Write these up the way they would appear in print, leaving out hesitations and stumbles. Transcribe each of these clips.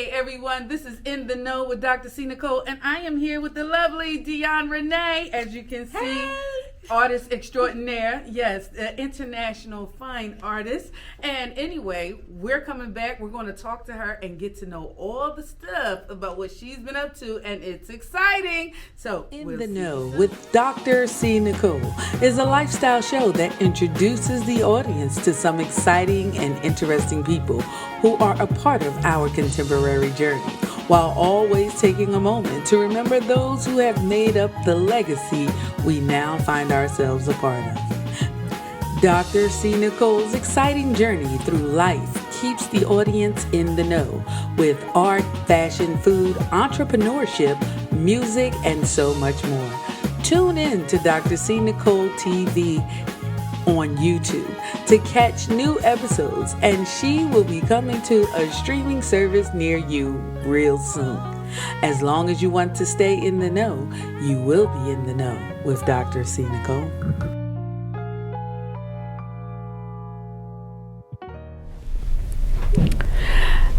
Hey everyone, this is In the Know with Dr.CNichole, and I am here with the lovely Dionn Renee, as you can see, artist extraordinaire, yes, international fine artist. And anyway, we're coming back. We're going to talk to her and get to know all the stuff about what she's been up to, and it's exciting. So, In the Know with Dr.CNichole is a lifestyle show that introduces the audience to some exciting and interesting people who are a part of our contemporary journey, while always taking a moment to remember those who have made up the legacy we now find ourselves a part of. Dr.CNichole's exciting journey through life keeps the audience in the know with art, fashion, food, entrepreneurship, music, and so much more. Tune in to Dr.CNichole TV on YouTube to catch new episodes, and she will be coming to a streaming service near you real soon. As long as you want to stay in the know, you will be in the know with Dr.CNichole.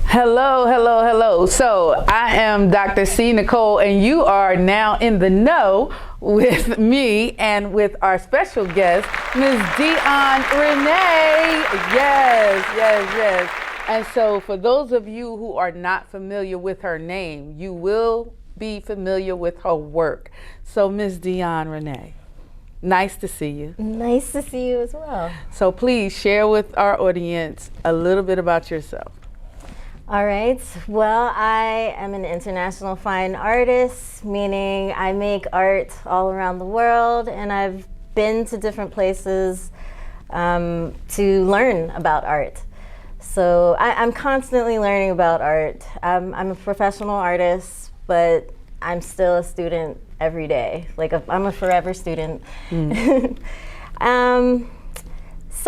Hello. So I am Dr.CNichole, and you are now in the know with me and with our special guest, Ms. Dionn Renee. Yes. And so for those of you who are not familiar with her name, you will be familiar with her work. So Ms. Dionn Renee, nice to see you. Nice to see you as well. So please share with our audience a little bit about yourself. All right. Well, I am an international fine artist, meaning I make art all around the world, and I've been to different places to learn about art. So I'm constantly learning about art. I'm a professional artist, but I'm still a student every day. I'm a forever student. So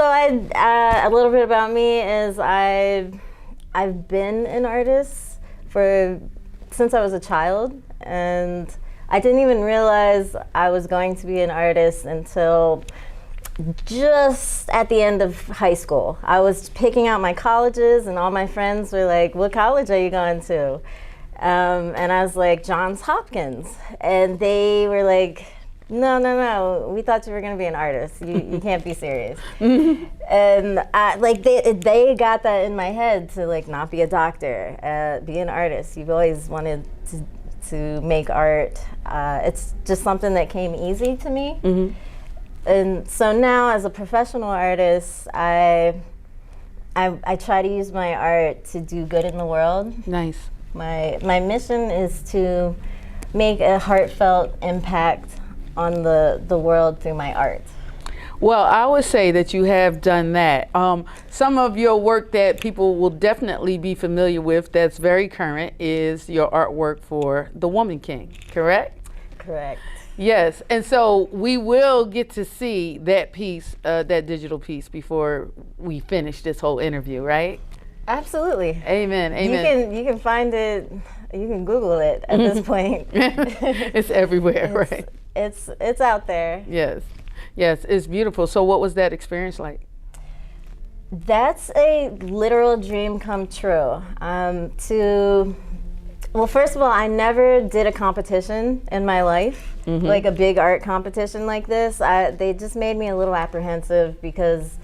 a little bit about me is I've been an artist since I was a child, and I didn't even realize I was going to be an artist until just at the end of high school. I was picking out my colleges, and all my friends were like, "What college are you going to?" And I was like, "Johns Hopkins," and they were like, No. We thought you were going to be an artist. You can't be serious. And they got that in my head to not be a doctor, be an artist. You've always wanted to make art. It's just something that came easy to me. Mm-hmm. And so now, as a professional artist, I try to use my art to do good in the world. Nice. My mission is to make a heartfelt impact on the world through my art. Well, I would say that you have done that. Some of your work that people will definitely be familiar with that's very current is your artwork for The Woman King, correct? Correct. Yes, and so we will get to see that piece, that digital piece, before we finish this whole interview, right? Absolutely. Amen. You can find it, you can Google it at this point. It's everywhere, right? It's out there. Yes, it's beautiful. So what was that experience like? That's a literal dream come true. Well, first of all, I never did a competition in my life, like a big art competition like this. They just made me a little apprehensive because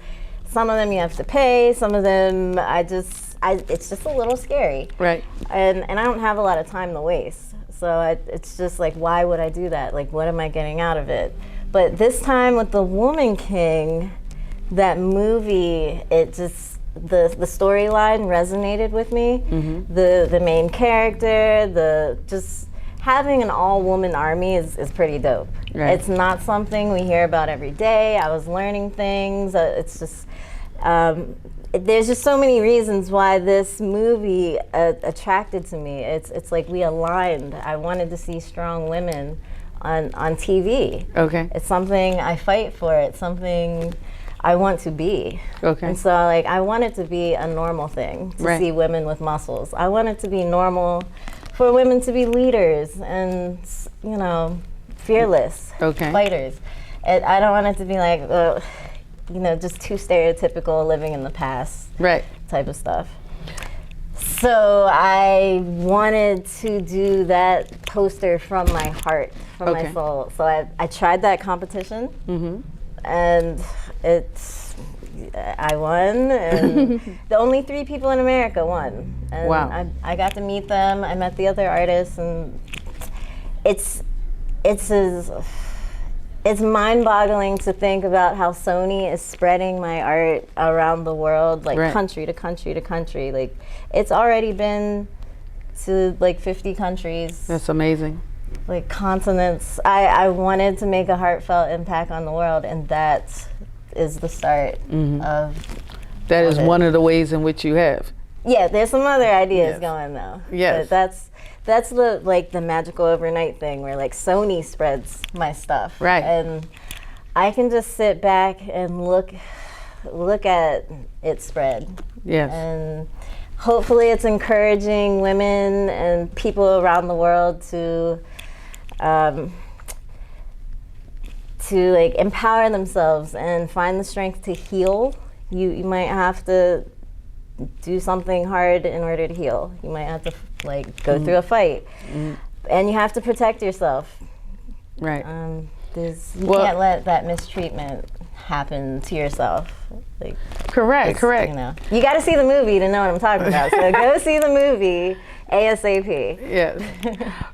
some of them you have to pay, some of them it's just a little scary. Right. And I don't have a lot of time to waste. So it's just like, why would I do that? What am I getting out of it? But this time with The Woman King, that movie, it just, the storyline resonated with me. Mm-hmm. The main character, just having an all-woman army is pretty dope. Right. It's not something we hear about every day. I was learning things. It's just, there's just so many reasons why this movie attracted to me. It's like we aligned. I wanted to see strong women on TV. Okay. It's something I fight for. It's something I want to be. Okay. And so I want it to be a normal thing to see women with muscles. I want it to be normal for women to be leaders and, fearless fighters. I don't want it to be just too stereotypical living in the past type of stuff. So I wanted to do that poster from my heart, from my soul. So I tried that competition, and I won, and the only 3 people in America won. And wow. I got to meet them. I met the other artists, and it's mind-boggling to think about how Sony is spreading my art around the world, like country to country to country. Like, it's already been to like 50 countries. That's amazing. Like continents. I wanted to make a heartfelt impact on the world, and that is the start of that is one of the ways in which you have. Yeah, there's some other ideas going though. Yes. But that's the magical overnight thing where like Sony spreads my stuff. Right. And I can just sit back and look at it spread. Yes. And hopefully it's encouraging women and people around the world to like empower themselves and find the strength to heal. You might have to do something hard in order to heal. You might have to like go through a fight, and you have to protect yourself. Right. You can't let that mistreatment happen to yourself. Like, correct. You know, you got to see the movie to know what I'm talking about. So go see the movie ASAP. Yes.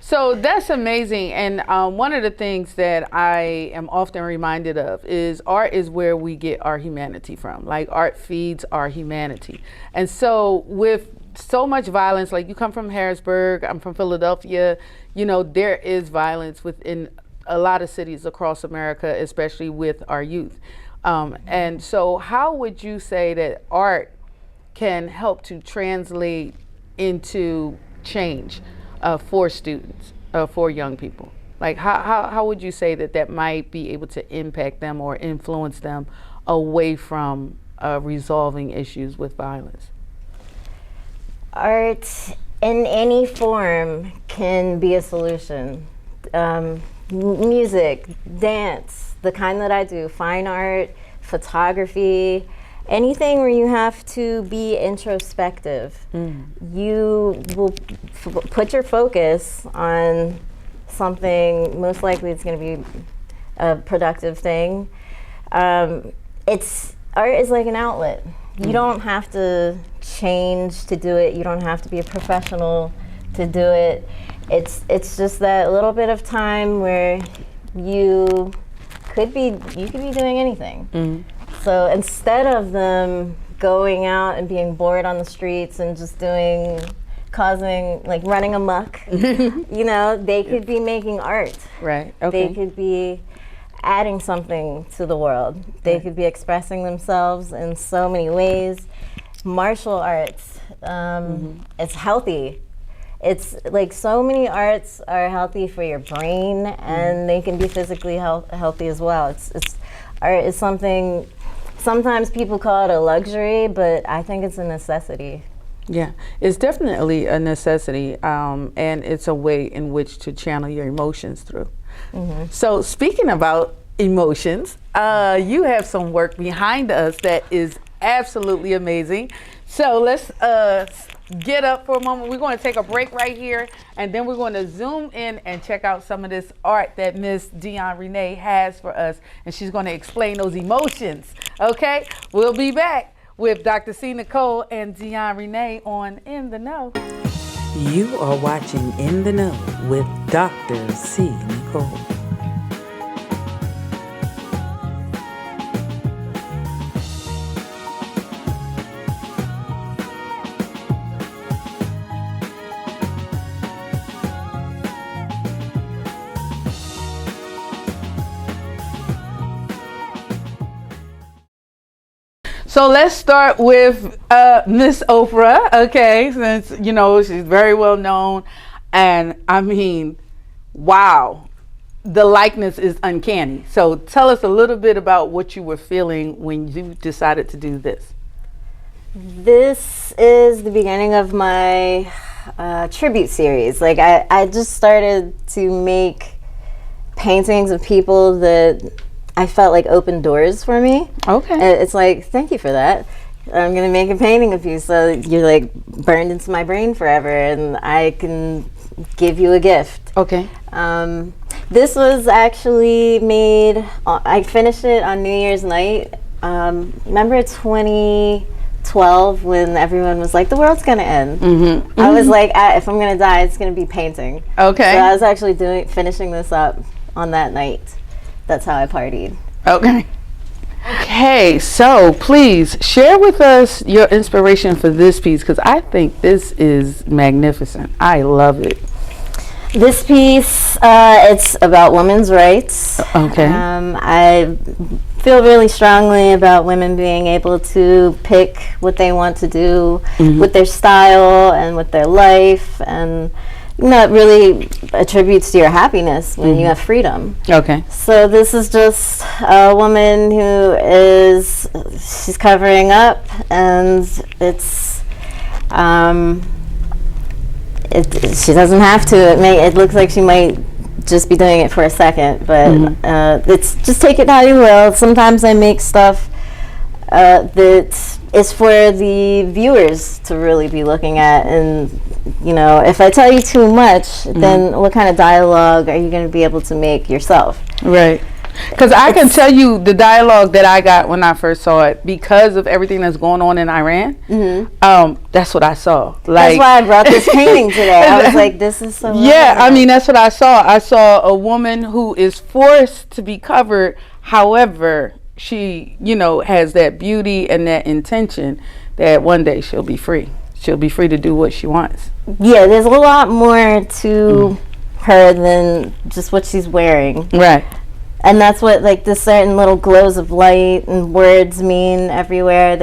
So that's amazing. And one of the things that I am often reminded of is art is where we get our humanity from. Like, art feeds our humanity. And so with so much violence, like you come from Harrisburg, I'm from Philadelphia, you know, there is violence within a lot of cities across America, especially with our youth. And so how would you say that art can help to translate into change for students, for young people? Like how would you say that might be able to impact them or influence them away from resolving issues with violence? Art in any form can be a solution. Music, dance, the kind that I do, fine art, photography, anything where you have to be introspective. You will put your focus on something, most likely it's going to be a productive thing. Art is like an outlet. You don't have to change to do it. You don't have to be a professional to do it. It's just that little bit of time where you could be doing anything. So instead of them going out and being bored on the streets and just causing like running amok, you know, they could be making art. Right. Okay. They could be adding something to the world. They could be expressing themselves in so many ways. Martial arts, it's healthy. It's like so many arts are healthy for your brain, and they can be physically healthy as well. It's art is something, sometimes people call it a luxury, but I think it's a necessity. Yeah, it's definitely a necessity, and it's a way in which to channel your emotions through. So speaking about emotions, you have some work behind us that is absolutely amazing. So let's get up for a moment. We're going to take a break right here, and then we're going to zoom in and check out some of this art that Miss Dionn Renee has for us, and she's going to explain those emotions. Okay, we'll be back with Dr.CNichole and Dionn Renee on In the Know. You are watching In the Know with Dr.CNichole. So let's start with Miss Oprah, okay, since, you know, she's very well known. And I mean, wow, the likeness is uncanny. So tell us a little bit about what you were feeling when you decided to do this. This is the beginning of my tribute series. Like I just started to make paintings of people that I felt like opened doors for me. Okay. It's like, thank you for that. I'm gonna make a painting of you, so you're like burned into my brain forever, and I can give you a gift. Okay. This was actually made, I finished it on New Year's night. Remember 2012 when everyone was like, the world's gonna end? Mm-hmm. I was like, if I'm gonna die, it's gonna be painting. Okay. So I was actually finishing this up on that night. That's how I partied. Okay. Okay, so please share with us your inspiration for this piece, because I think this is magnificent. I love it. This piece, it's about women's rights. Okay. I feel really strongly about women being able to pick what they want to do with their style and with their life, and it really attributes to your happiness when you have freedom. Okay. So this is just a woman who she's covering up, and it's she doesn't have to. It looks like she might just be doing it for a second, but it's just take it how you will. Sometimes I make stuff that is for the viewers to really be looking at, and if I tell you too much, then what kind of dialogue are you going to be able to make yourself? Right. Because I can tell you the dialogue that I got when I first saw it, because of everything that's going on in Iran. That's what I saw. That's why I brought this painting today. I was like, this is so I mean, that's what I saw. I saw a woman who is forced to be covered. However, she, has that beauty and that intention that one day she'll be free. She'll be free to do what she wants. Yeah, there's a lot more to her than just what she's wearing. Right. And that's what the certain little glows of light and words mean everywhere.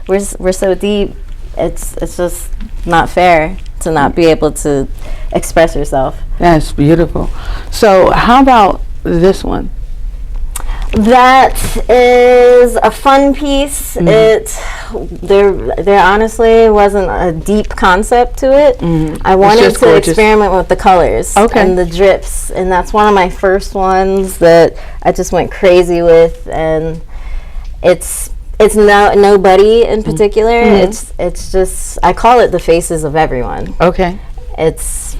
We're so deep. It's just not fair to not be able to express yourself. That's beautiful. So how about this one? That is a fun piece. There honestly wasn't a deep concept to it. I wanted to experiment with the colors and the drips, and that's one of my first ones that I just went crazy with. And it's nobody in particular. It's just, I call it the faces of everyone. Okay. It's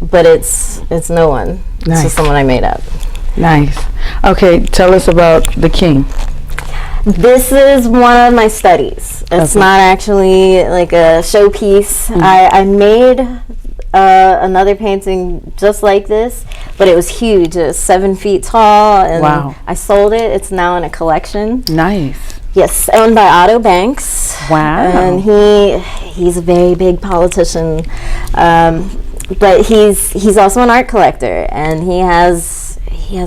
no one. Nice. It's just someone I made up. Nice. Okay, tell us about the king. This is one of my studies. It's not actually like a showpiece. I made another painting just like this, but it was huge. It was 7 feet tall, and I sold it. It's now in a collection. Nice. Yes, owned by Otto Banks. Wow. And he's a very big politician, but he's also an art collector, and he has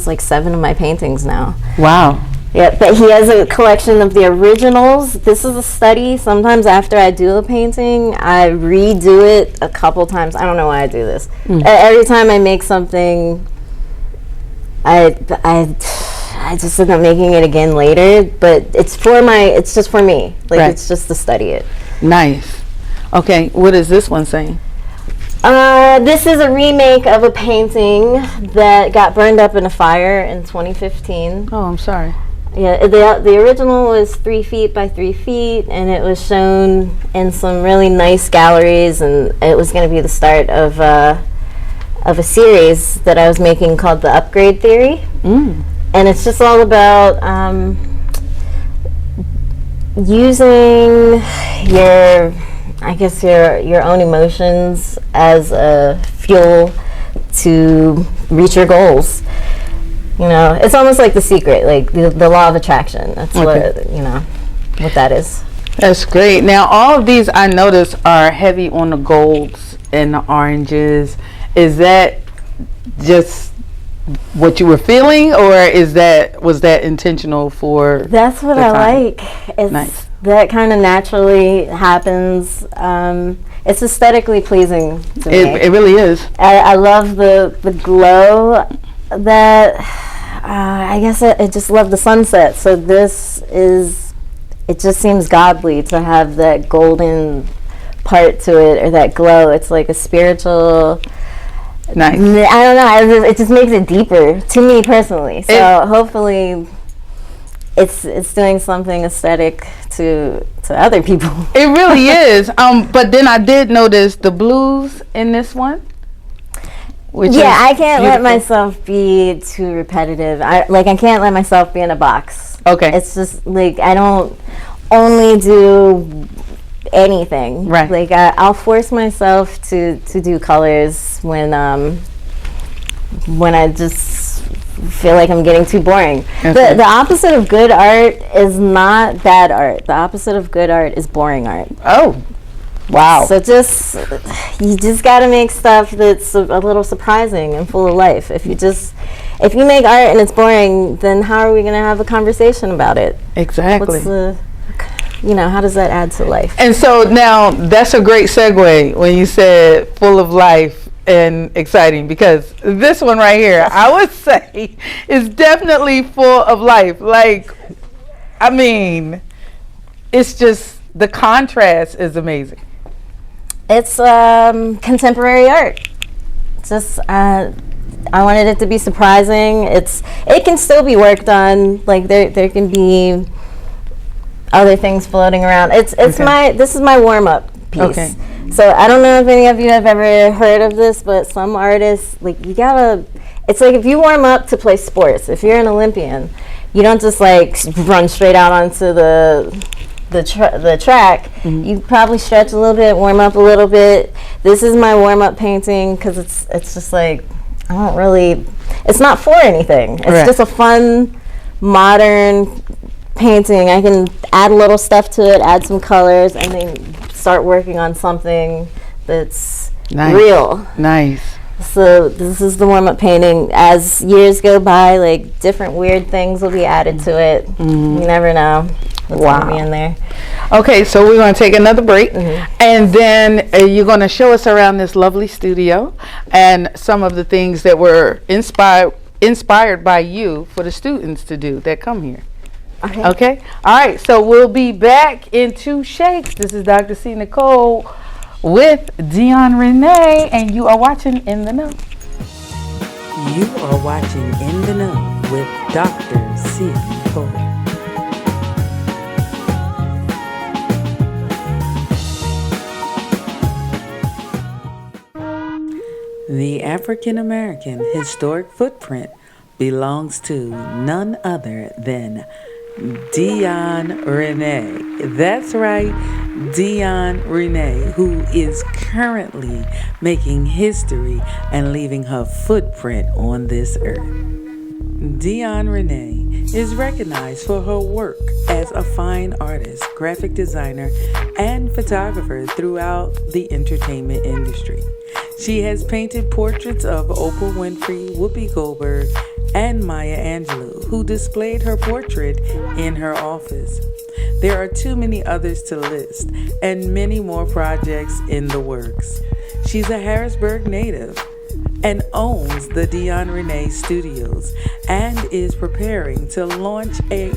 like 7 of my paintings now. Wow. Yeah, but he has a collection of the originals. This is a study. Sometimes after I do a painting, I redo it a couple times. I don't know why I do this. Every time I make something, I just end up making it again later. But it's just for me. It's just to study it. Nice. Okay, what is this one saying? This is a remake of a painting that got burned up in a fire in 2015. Oh, I'm sorry. Yeah, the original was 3 feet by 3 feet, and it was shown in some really nice galleries, and it was going to be the start of a series that I was making called The Upgrade Theory. And it's just all about using your own emotions as a fuel to reach your goals. It's almost like The Secret, like the law of attraction. That's what that is. That's great. Now, all of these I notice are heavy on the golds and the oranges. Is that just what you were feeling, or was that intentional for? That's what I like. It's nice. That kind of naturally happens. It's aesthetically pleasing to me. It really is. I love the glow that I guess I just love the sunset. So it just seems godly to have that golden part to it, or that glow. It's like a spiritual. Nice. I don't know. It just makes it deeper to me personally. So hopefully it's doing something aesthetic to other people. It really is. But then I did notice the blues in this one. I can't let myself be too repetitive. I can't let myself be in a box. Okay. It's just like I don't only do anything. Right. Like I'll force myself to do colors when I just feel like I'm getting too boring. Okay. The opposite of good art is not bad art. The opposite of good art is boring art. Oh. Wow. So you just got to make stuff that's a little surprising and full of life. If you make art and it's boring, then how are we going to have a conversation about it? Exactly. How does that add to life? And so now that's a great segue when you said full of life and exciting, because this one right here, I would say, is definitely full of life. Like, I mean, it's just, the contrast is amazing. It's contemporary art. Just I wanted it to be surprising. It can still be worked on. Like there can be other things floating around. This is my warm up piece. Okay. So I don't know if any of you have ever heard of this, but some artists it's like if you warm up to play sports. If you're an Olympian, you don't just like run straight out onto the track. Mm-hmm. You probably stretch a little bit, warm up a little bit. This is my warm up painting because it's just like it's not for anything. It's just a fun modern painting. I can add a little stuff to it, add some colors, and then start working on something that's real. Nice. So this is the warm-up painting. As years go by, like different weird things will be added to it. Mm-hmm. You never know what's going to be in there. Okay, so we're going to take another break, and then you're going to show us around this lovely studio and some of the things that were inspired by you for the students to do that come here. Okay. All right. So we'll be back in 2 shakes. This is Dr.CNichole with Dionn Renee, and you are watching In the Know. You are watching In the Know with Dr.CNichole. The African American historic footprint belongs to none other than Dionn Renee. That's right, Dionn Renee, who is currently making history and leaving her footprint on this earth. Dionn Renee is recognized for her work as a fine artist, graphic designer, and photographer throughout the entertainment industry. She has painted portraits of Oprah Winfrey, Whoopi Goldberg, and Maya Angelou, who displayed her portrait in her office. There are too many others to list, and many more projects in the works. She's a Harrisburg native and owns the Dionn Renee Studios and is preparing to launch a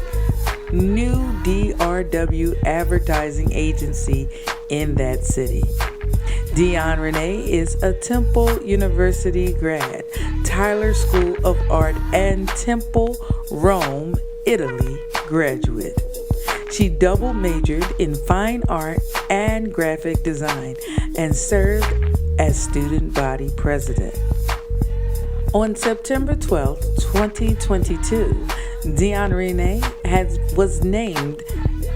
new DRW advertising agency in that city. Dionn Renee is a Temple University grad, Tyler School of Art, and Temple, Rome, Italy graduate. She double majored in fine art and graphic design and served as student body president. On September 12, 2022, Dionn Renee was named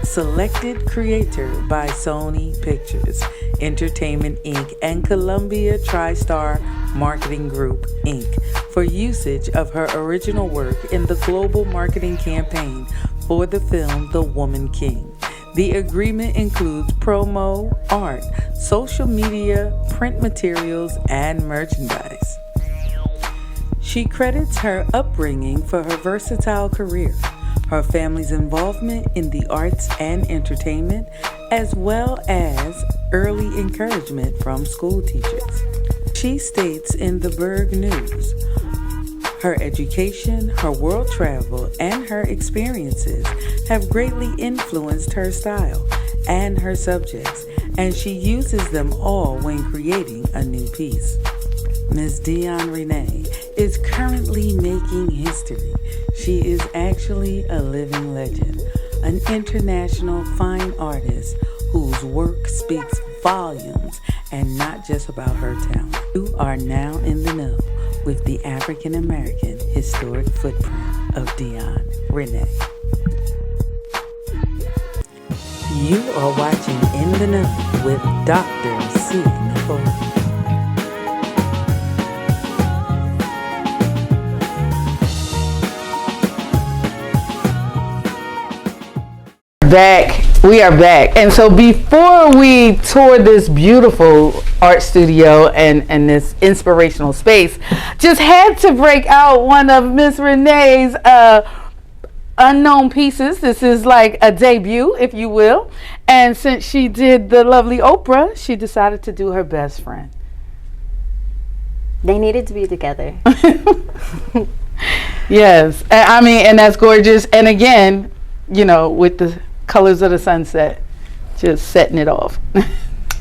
Selected Creator by Sony Pictures Entertainment Inc. and Columbia TriStar Marketing Group Inc. for usage of her original work in the global marketing campaign for the film The Woman King. The agreement includes promo, art, social media, print materials, and merchandise. She credits her upbringing for her versatile career, her family's involvement in the arts and entertainment, as well as early encouragement from school teachers. She states in the Berg News, her education, her world travel, and her experiences have greatly influenced her style and her subjects, and she uses them all when creating a new piece. Ms. Dionn Renee is currently making history. She is actually a living legend, an international fine artist whose work speaks volumes and not just about her talent. You are now in the know with the African American historic footprint of Dionn, Renee. You are watching In the Know with Dr.CNichole. We are back. And so before we tour this beautiful art studio and this inspirational space, just had to break out one of Miss Renee's unknown pieces. This is like a debut, if you will. And since she did the lovely Oprah, she decided to do her best friend. They needed to be together. Yes. I mean, and that's gorgeous. And again, you know, with the colors of the sunset, just setting it off.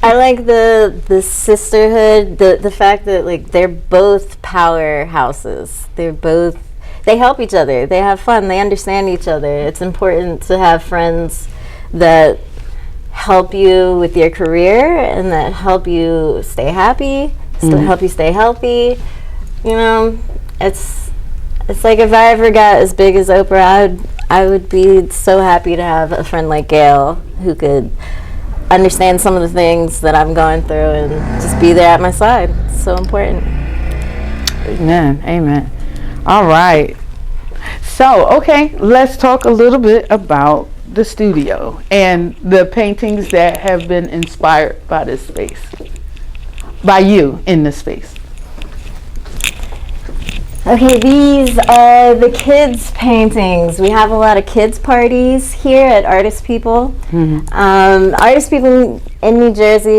I like the sisterhood, the fact that like they're both powerhouses. They help each other. They have fun. They understand each other. It's important to have friends that help you with your career and that help you stay happy, help you stay healthy. You know, it's like if I ever got as big as Oprah, I would be so happy to have a friend like Gail who could understand some of the things that I'm going through and just be there at my side. It's so important. Amen. Amen. All right. So, okay, let's talk a little bit about the studio and the paintings that have been inspired by this space, by you in this space. Okay, these are the kids' paintings. We have a lot of kids' parties here at Artist People. Artist People in New Jersey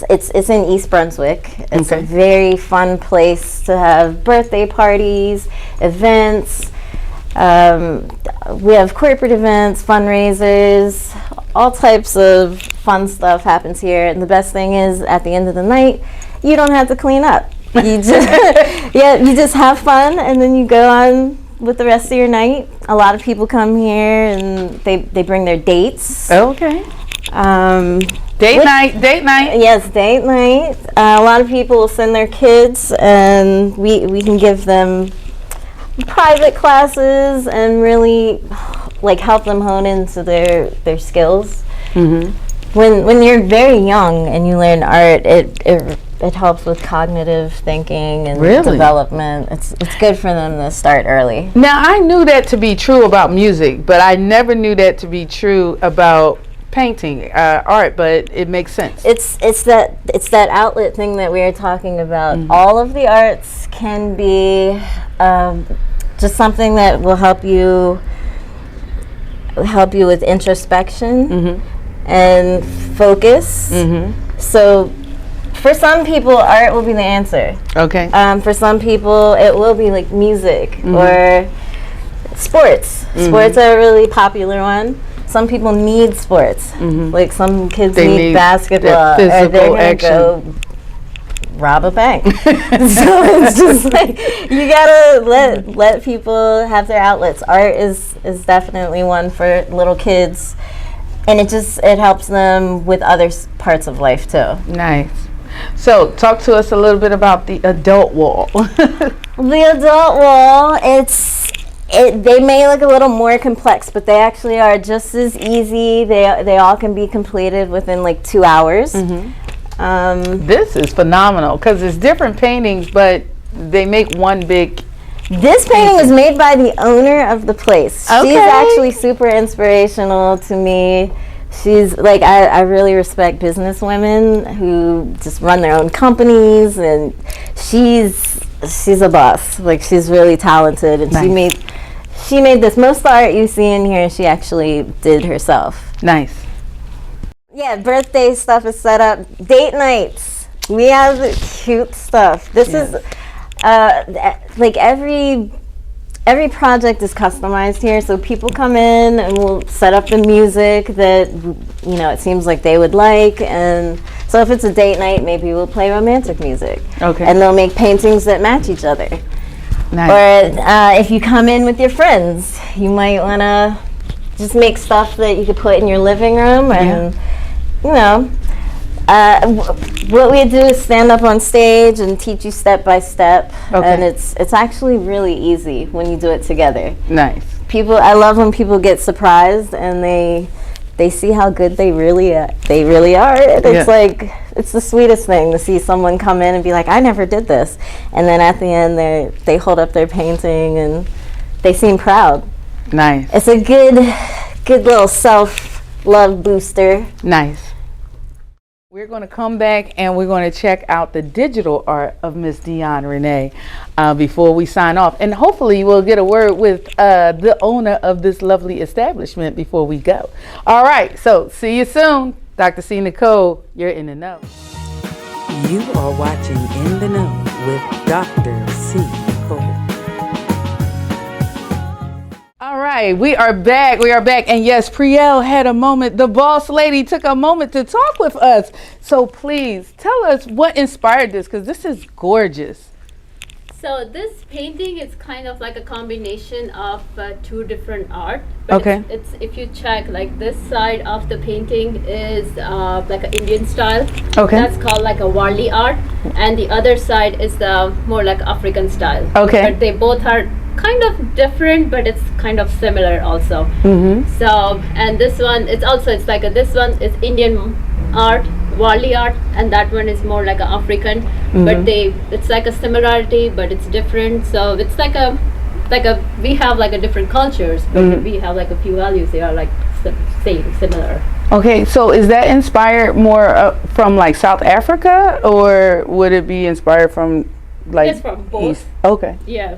it's in East Brunswick. It's a very fun place to have birthday parties, events. We have corporate events, fundraisers, all types of fun stuff happens here. And the best thing is, at the end of the night, you don't have to clean up. You just you just have fun, and then you go on with the rest of your night. A lot of people come here and they bring their dates. Okay. Date night. Yes, date night. A lot of people will send their kids, and we can give them private classes and really like help them hone into their skills. When you're very young and you learn art, it helps with cognitive thinking and development. It's good for them to start early. Now, I knew that to be true about music, but I never knew that to be true about painting, art, but it makes sense. It's that outlet thing that we were talking about. All of the arts can be just something that will help you with introspection and focus. So for some people, art will be the answer. Okay. For some people, it will be like music or sports. Sports are a really popular one. Some people need sports. Like some kids need basketball, or they're going to go rob a bank. So it's just like you gotta let people have their outlets. Art is definitely one for little kids, and it helps them with other parts of life too. Nice. So talk to us a little bit about the adult wall. The adult wall, they may look a little more complex, but they actually are just as easy. They all can be completed within like 2 hours. This is phenomenal because it's different paintings, but they make one big. This painting was made by the owner of the place. She's actually super inspirational to me. She's like, I really respect business women who just run their own companies, and she's a boss. Like, she's really talented, and she made this. Most of the art you see in here, she actually did herself. Nice. Yeah, birthday stuff is set up. Date nights. We have cute stuff. This is like every project is customized here, so people come in and we'll set up the music that it seems like they would like, and so if it's a date night, maybe we'll play romantic music. Okay. And they'll make paintings that match each other. Nice. Or if you come in with your friends, you might want to just make stuff that you could put in your living room, and you know. What we do is stand up on stage and teach you step by step, and it's actually really easy when you do it together. Nice. I love when people get surprised and they see how good they really are. And it's like, it's the sweetest thing to see someone come in and be like, I never did this, and then at the end they hold up their painting and they seem proud. Nice. It's a good little self-love booster. Nice. We're going to come back and we're going to check out the digital art of Miss Dionn Renee before we sign off. And hopefully we'll get a word with the owner of this lovely establishment before we go. All right, so see you soon. Dr. CNichole, you're in the know. You are watching In the Know with Dr.CNichole. All right, we are back. And yes, Priel had a moment. The boss lady took a moment to talk with us. So please tell us what inspired this, because this is gorgeous. So this painting is kind of like a combination of two different art. But Okay. It's if you check, like this side of the painting is like an Indian style. Okay. That's called like a Warli art, and the other side is the more like African style. Okay. But they both are kind of different, but it's kind of similar also. Mm-hmm. So, and this one, this one is Indian art, Warli art, and that one is more like an African. Mm-hmm. But it's like a similarity, but it's different. So it's like we have like a different cultures, but we have like a few values. They are like similar. Okay, so is that inspired more from like South Africa, or would it be inspired from like It's from both. East? Okay. Yeah.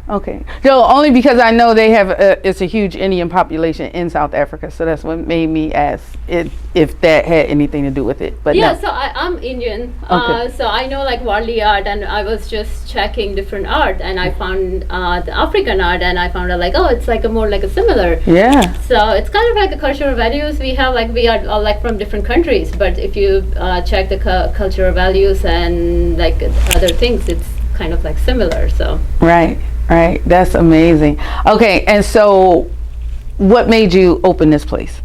Okay. No, only because I know they have it's a huge Indian population in South Africa, so that's what made me ask if that had anything to do with it. But yeah, no. so I'm Indian, Okay. so I know like Warli art, and I was just checking different art, and I found the African art, and I found out like, oh, it's like more like a similar. Yeah. So it's kind of like a cultural values. We are all like from different countries, but if you check the cultural values and like other things, it's kind of like similar. So Right. That's amazing. Okay, and so what made you open this place?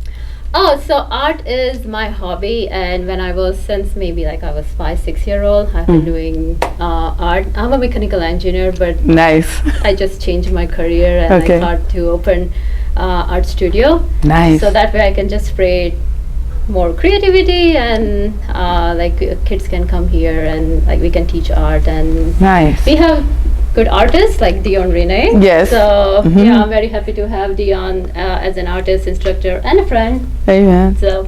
Oh, so art is my hobby, and when I was since maybe like I was 5-6 year old, I've been doing art. I'm a mechanical engineer, but Nice. I just changed my career and Okay. I thought to open art studio. Nice. So that way I can just spread more creativity, and like kids can come here and like we can teach art, and Nice. we have good artists like Dionn Renee. Yes. So yeah, I'm very happy to have Dionn as an artist, instructor, and a friend. Amen. So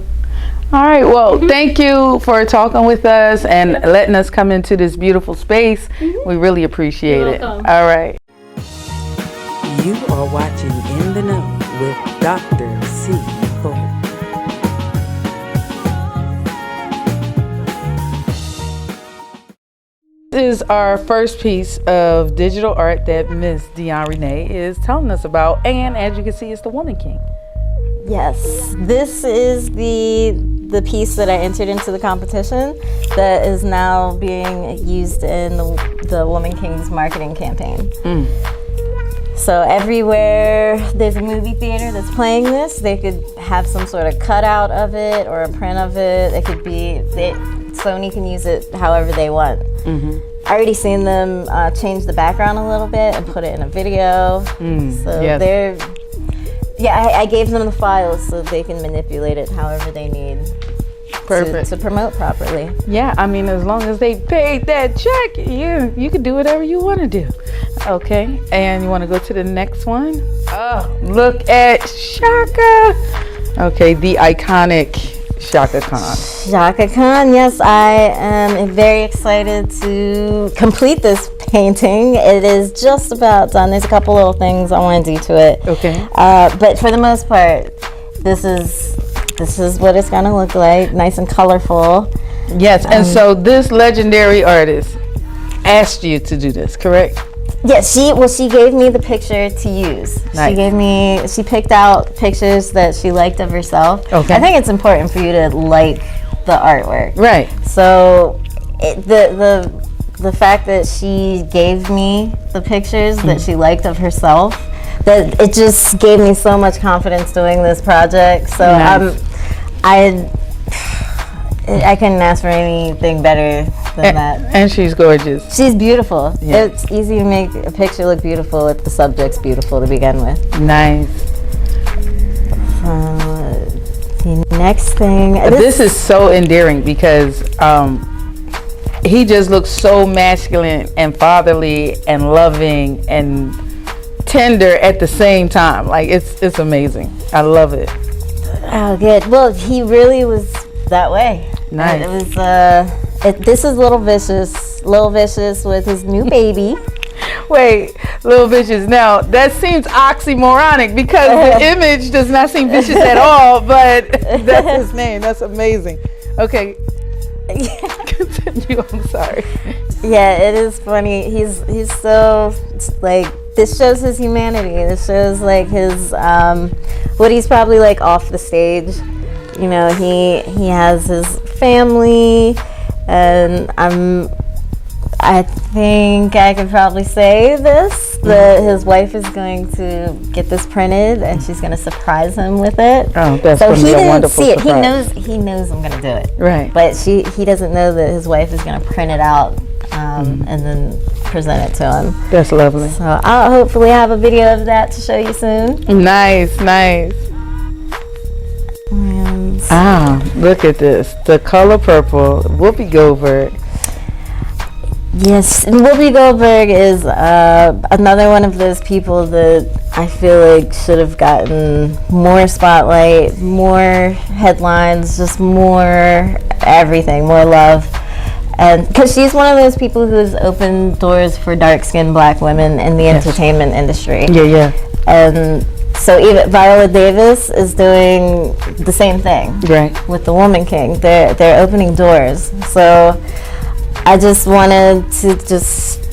All right. Well, thank you for talking with us and letting us come into this beautiful space. We really appreciate You're it. welcome. All right. You are watching In the Know with Dr.CNichole. This is our first piece of digital art that Miss Dionn Renee is telling us about, and as you can see, it's the Woman King. Yes, this is the piece that I entered into the competition that is now being used in the Woman King's marketing campaign. So everywhere there's a movie theater that's playing this, they could have some sort of cutout of it or a print of it. It could be, Sony can use it however they want. I already seen them change the background a little bit and put it in a video. So yes. I gave them the files so they can manipulate it however they need to promote properly. Yeah, I mean, as long as they paid that check, you can do whatever you want to do. Okay, and you want to go to the next one? Oh, look at Shaka. Okay, the iconic Shaka Khan. Shaka Khan, yes, I am very excited to complete this painting. It is just about done. There's a couple little things I want to do to it. Okay. But for the most part, this is what it's gonna look like, nice and colorful. Yes, and so this legendary artist asked you to do this, correct? Yes, she gave me the picture to use. Nice. She picked out pictures that she liked of herself. Okay. I think it's important for you to like the artwork. Right. So the the fact that she gave me the pictures that she liked of herself, that it just gave me so much confidence doing this project. So Nice. I couldn't ask for anything better than that. And she's gorgeous. She's beautiful. Yeah. It's easy to make a picture look beautiful if the subject's beautiful to begin with. Nice. The next thing. This is so endearing because he just looks so masculine and fatherly and loving and tender at the same time. Like it's amazing. I love it. Oh, good. Well, he really was that way. Nice. It was. This is Little Vicious with his new baby. Wait, Little Vicious. Now that seems oxymoronic because the image does not seem vicious at all, but that's his name. That's amazing. Okay. Continue. I'm sorry. Yeah, it is funny. He's so like, this shows his humanity. This shows like his what he's probably like off the stage. You know, he has his family, and I think I could probably say this, that his wife is going to get this printed and she's going to surprise him with it. Oh, that's so going to he be a didn't wonderful see it. surprise. He knows I'm going to do it. Right. But he doesn't know that his wife is going to print it out and then present it to him. That's lovely. So I'll hopefully have a video of that to show you soon. Nice. And Look at this. The color purple. Whoopi Goldberg. yes, and Whoopi Goldberg is another one of those people that I feel like should have gotten more spotlight, more headlines, just more everything, more love. And because she's one of those people who's opened doors for dark-skinned black women in the entertainment industry. Yeah. And so even Viola Davis is doing the same thing Right. with the Woman King. They're opening doors. So I just wanted to just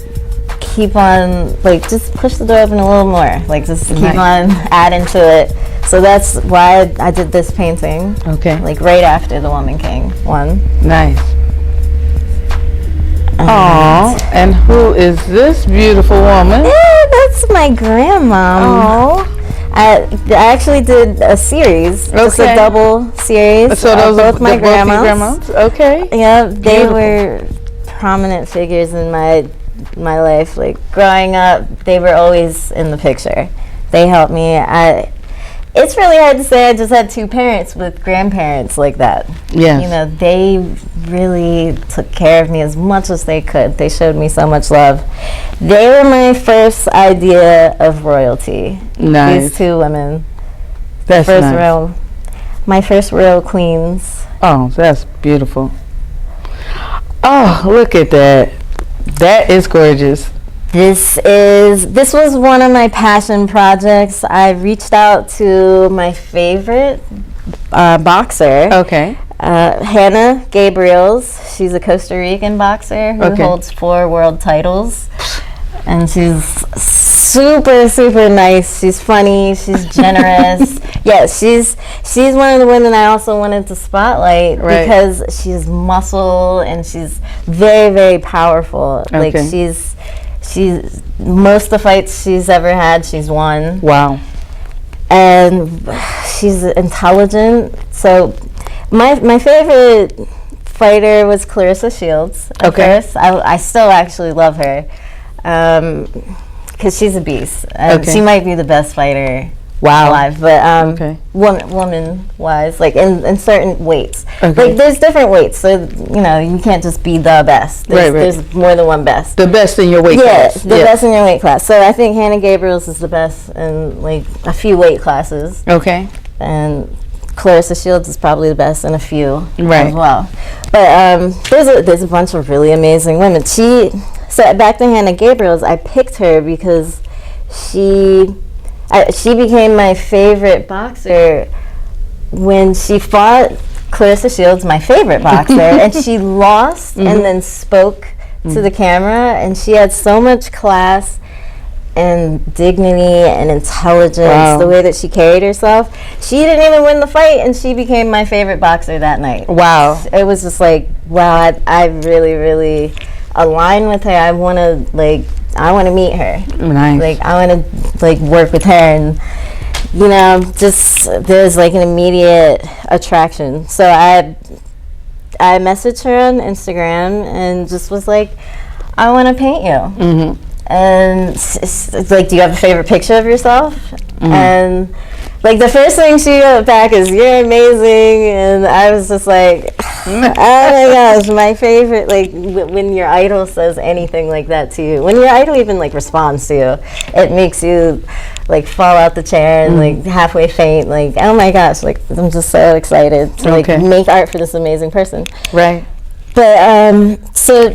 keep on, like, just push the door open a little more. Like, just keep on adding to it. So that's why I did this painting. Okay. Like, right after the Woman King one. Nice. Aww. And who is this beautiful woman? Yeah, that's my grandma. Aww. I actually did a series, just a double series. So those are both my grandmas. Okay. Yeah, they Beautiful. were prominent figures in my life. Like growing up, they were always in the picture. They helped me. It's really hard to say I just had two parents with grandparents like that. Yes. You know, they really took care of me as much as they could. They showed me so much love. They were my first idea of royalty. Nice. These two women. That's nice. My first royal queens. Oh, that's beautiful. Oh, look at that. That is gorgeous. This was one of my passion projects. I reached out to my favorite boxer. Okay. Hannah Gabriels. She's a Costa Rican boxer who holds 4 world titles. And she's super, super nice. She's funny. She's generous. Yeah, she's one of the women I also wanted to spotlight because she's muscle and she's very, very powerful. Like she's most of the fights she's ever had, she's won. Wow. And she's intelligent. So my favorite fighter was Clarissa Shields. Of course. I still actually love her. Because she's a beast. She might be the best fighter alive, but woman-wise, like in certain weights. Like there's different weights, so you know you can't just be the best. There's more than one best. The best in your weight class. The best in your weight class. So I think Hannah Gabriels is the best in like a few weight classes. Okay. And Clarissa Shields is probably the best in a few as well. But there's a bunch of really amazing women. So back to Hannah Gabriels, I picked her because she became my favorite boxer when she fought Clarissa Shields, my favorite boxer, and she lost and then spoke to the camera, and she had so much class and dignity and intelligence, the way that she carried herself. She didn't even win the fight, and she became my favorite boxer that night. Wow. It was just like, wow, I really, really align with her. I want to meet her. Nice. Like, I want to like work with her, and just there's like an immediate attraction. So I messaged her on Instagram and just was like, I want to paint you. Mm-hmm. And it's like, do you have a favorite picture of yourself? Mm-hmm. And like the first thing she wrote back is, you're amazing. And I was just like, oh my gosh, my favorite, like when your idol says anything like that to you, when your idol even like responds to you, it makes you like fall out the chair and like halfway faint, like, oh my gosh, like I'm just so excited to like make art for this amazing person. Right. But so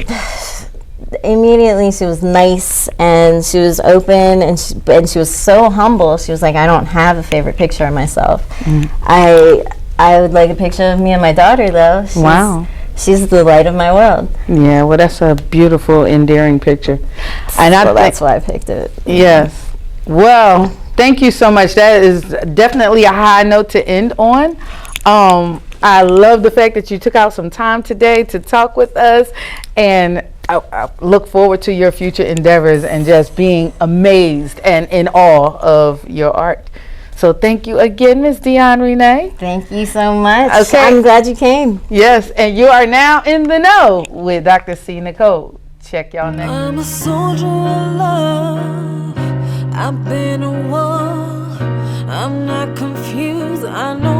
immediately she was nice and she was open, and she was so humble. She was like, I don't have a favorite picture of myself. I would like a picture of me and my daughter, though. She's the light of my world. Yeah, well, that's a beautiful, endearing picture. And that's why I picked it. Yes. Well, thank you so much. That is definitely a high note to end on. I love the fact that you took out some time today to talk with us, and I look forward to your future endeavors and just being amazed and in awe of your art. So thank you again, Ms. Dionn Renee. Thank you so much. Okay. I'm glad you came. Yes, and you are now in the know with Dr.CNichole. Check y'all next. I'm a soldier of love. I've been a war. I'm not confused. I know